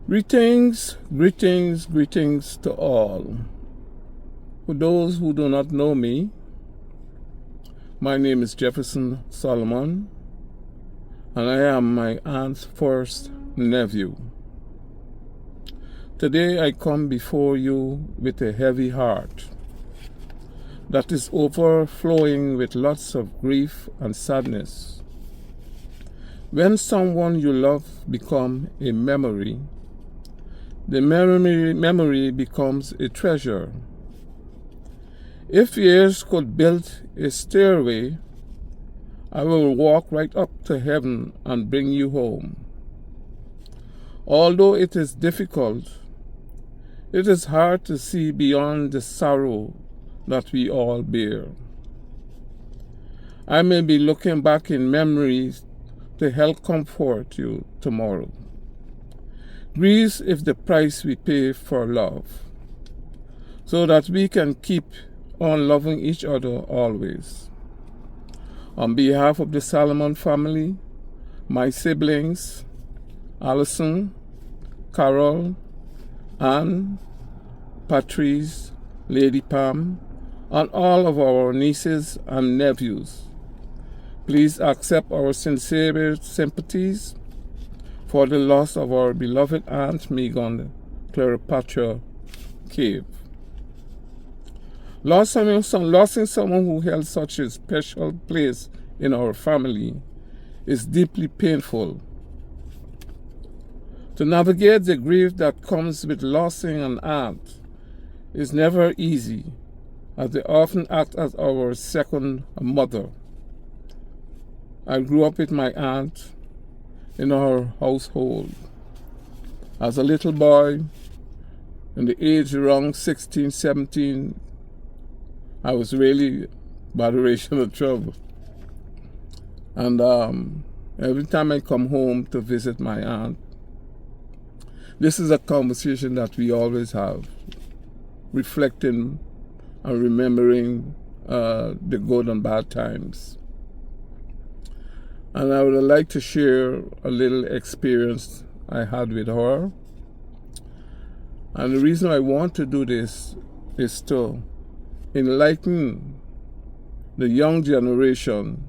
Greetings, greetings, greetings to all. For those who do not know me, my name is Jefferson Solomon, and I am my aunt's first nephew. Today I come before you with a heavy heart that is overflowing with lots of grief and sadness. When someone you love becomes a memory, the memory becomes a treasure. If years could build a stairway, I will walk right up to heaven and bring you home. Although it is difficult, it is hard to see beyond the sorrow that we all bear. I may be looking back in memories to help comfort you tomorrow. Greece is the price we pay for love, so that we can keep on loving each other always. On behalf of the Solomon family, my siblings, Allison, Carol, Anne, Patrice, Lady Pam, and all of our nieces and nephews, please accept our sincere sympathies for the loss of our beloved Aunt Megan Cleopatra Cave. Losing someone who held such a special place in our family is deeply painful. To navigate the grief that comes with losing an aunt is never easy, as they often act as our second mother. I grew up with my aunt in our household. As a little boy, in the age around 16, 17, I was really botheration of trouble. And every time I come home to visit my aunt, this is a conversation that we always have, reflecting and remembering the good and bad times. And I would like to share a little experience I had with her. And the reason I want to do this is to enlighten the young generation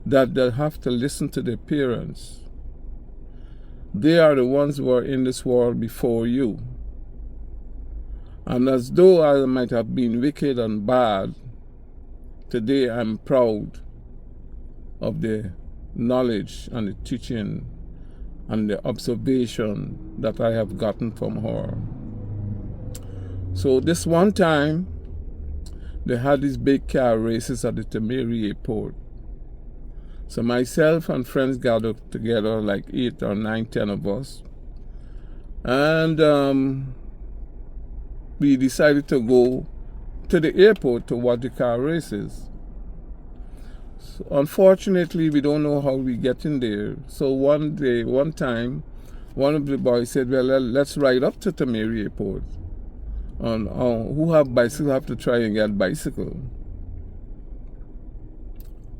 that they have to listen to their parents. They are the ones who are in this world before you. And as though I might have been wicked and bad, today I'm proud of the knowledge and the teaching and the observation that I have gotten from her. So this one time, they had these big car races at the Tamari airport. So myself and friends gathered together, like 8 or 9, 10 of us. And we decided to go to the airport to watch the car races. So unfortunately, we don't know how we get in there. So one time, one of the boys said, well, let's ride up to Tamari airport. And who have bicycle have to try and get bicycle.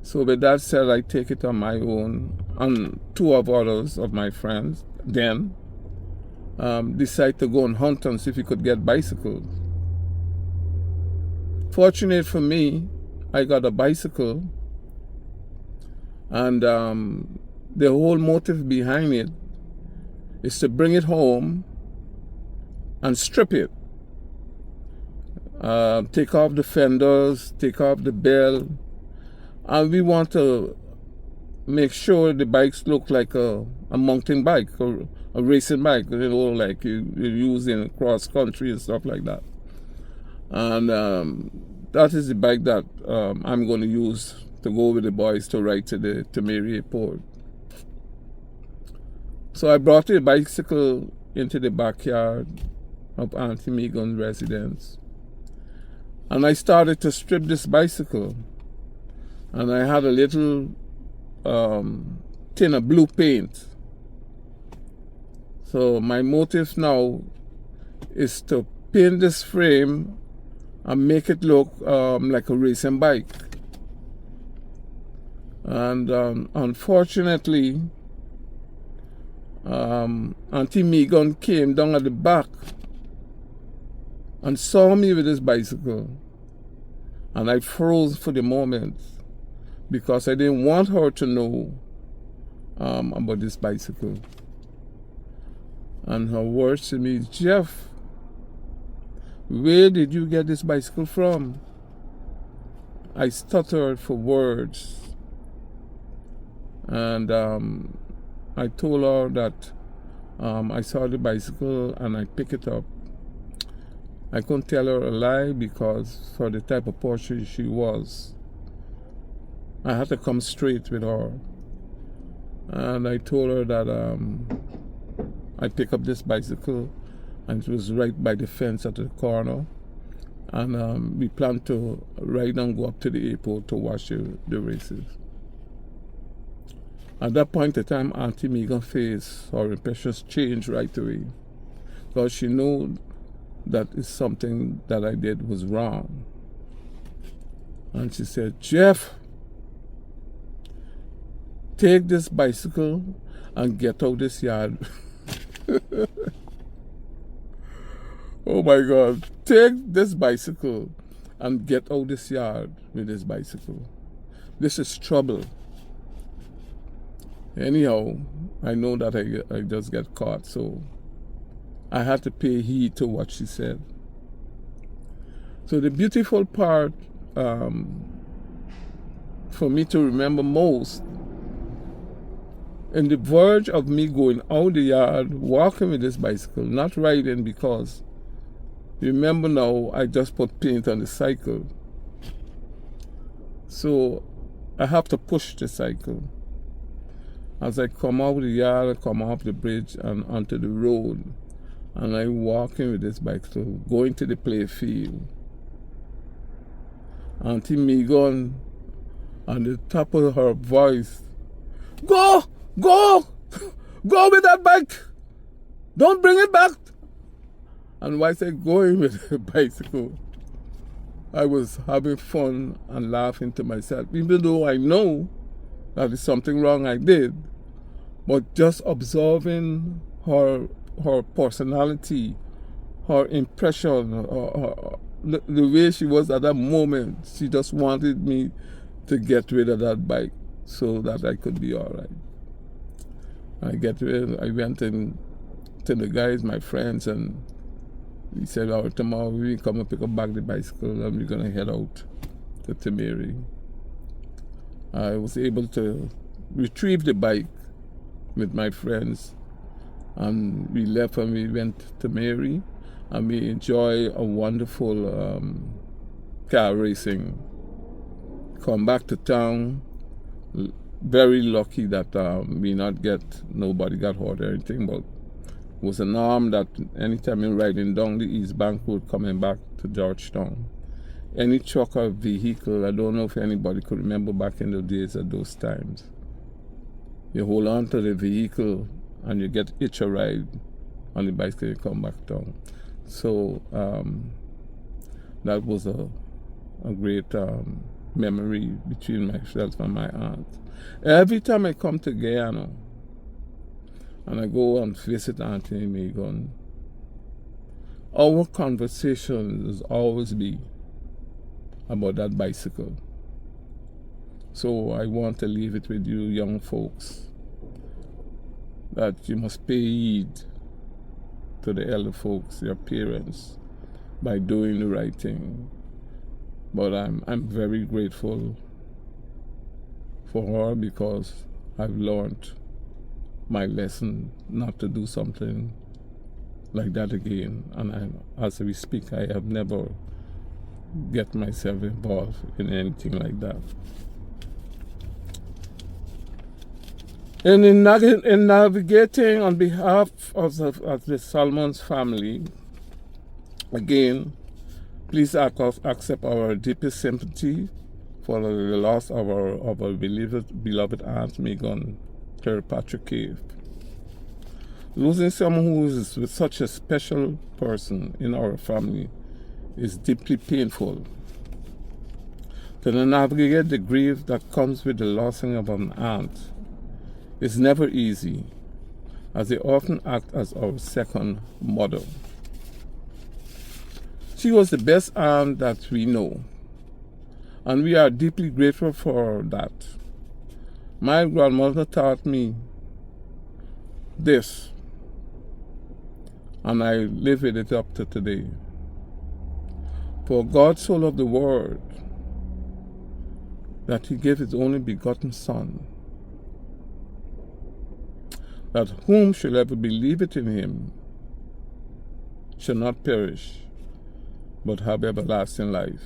So with that said, I take it on my own, and 2 of others of my friends then decide to go and hunt and see if we could get bicycles. Fortunate for me, I got a bicycle, and the whole motive behind it is to bring it home and strip it. Take off the fenders, take off the bell, and we want to make sure the bikes look like a mountain bike or a racing bike, like you use in cross country and stuff like that. And that is the bike that I'm going to use to go with the boys to ride to the Tamari airport. So I brought the bicycle into the backyard of Auntie Megan's residence. And I started to strip this bicycle. And I had a little tin of blue paint. So my motive now is to paint this frame and make it look like a racing bike. And unfortunately, Auntie Megan came down at the back and saw me with this bicycle. And I froze for the moment because I didn't want her to know about this bicycle. And her words to me, Jeff, where did you get this bicycle from? I stuttered for words. And I told her that I saw the bicycle and I picked it up. I couldn't tell her a lie because for the type of person she was, I had to come straight with her. And I told her that I picked up this bicycle and it was right by the fence at the corner. And we planned to ride and go up to the airport to watch the races. At that point in time, Auntie Megan's face, her impressions changed right away. Because she knew that is something that I did was wrong. And she said, Jeff, take this bicycle and get out this yard. Oh my God, take this bicycle and get out this yard with this bicycle. This is trouble. Anyhow, I know that I just get caught, so I had to pay heed to what she said. So the beautiful part for me to remember most, in the verge of me going out the yard, walking with this bicycle, not riding because, remember now, I just put paint on the cycle. So I have to push the cycle. As I come out the yard, I come off the bridge and onto the road, and I walking with this bicycle, going to the play field. Auntie Megan, on the top of her voice, go with that bike, don't bring it back. And while I going with the bicycle, I was having fun and laughing to myself, even though I know that is something wrong I did. But just observing her personality, her impression, the way she was at that moment, she just wanted me to get rid of that bike so that I could be all right. I went in to the guys, my friends, and we said, oh, tomorrow we come and pick up back the bicycle and we're going to head out to Timehri. I was able to retrieve the bike with my friends, and we left and we went to Timehri, and we enjoy a wonderful car racing. Come back to town, very lucky that nobody got hurt or anything, but it was an arm that anytime you're riding down the East Bank Road coming back to Georgetown, any truck or vehicle, I don't know if anybody could remember back in the days at those times, you hold on to the vehicle and you get hitch a ride on the bicycle and come back down. So that was a great memory between myself and my aunt. Every time I come to Guyana and I go and visit Auntie Megan, our conversations always be about that bicycle. So I want to leave it with you young folks, that you must pay heed to the elder folks, your parents, by doing the right thing. But I'm very grateful for her because I've learned my lesson not to do something like that again. And as we speak, I have never get myself involved in anything like that. In navigating on behalf of the Salmons family, again, please accept our deepest sympathy for the loss of our beloved Aunt Megan Kirkpatrick Cave. Losing someone who is with such a special person in our family is deeply painful. To navigate the grief that comes with the losing of an aunt is never easy, as they often act as our second mother. She was the best aunt that we know, and we are deeply grateful for that. My grandmother taught me this, and I live with it up to today. For God so loved the world that he gave his only begotten Son, that whomsoever believeth in him shall not perish, but have everlasting life.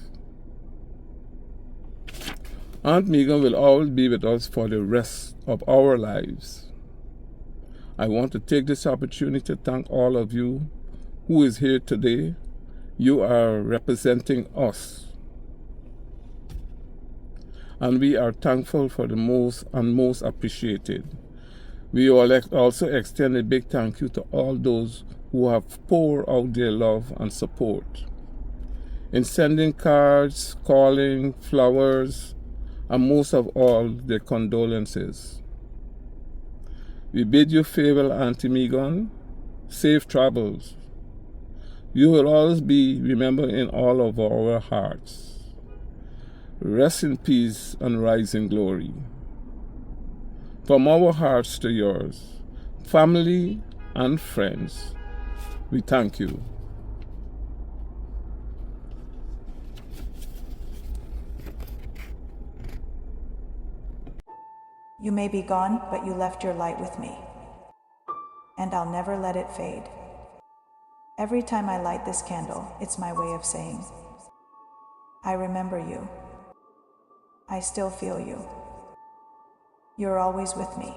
Aunt Megan will always be with us for the rest of our lives. I want to take this opportunity to thank all of you who is here today. You are representing us. And we are thankful for the most appreciated. We also extend a big thank you to all those who have poured out their love and support in sending cards, calling, flowers, and most of all, their condolences. We bid you farewell, Auntie Megan. Safe travels. You will always be remembered in all of our hearts. Rest in peace and rise in glory. From our hearts to yours, family and friends, we thank you. You may be gone, but you left your light with me, and I'll never let it fade. Every time I light this candle, it's my way of saying, I remember you. I still feel you. You're always with me.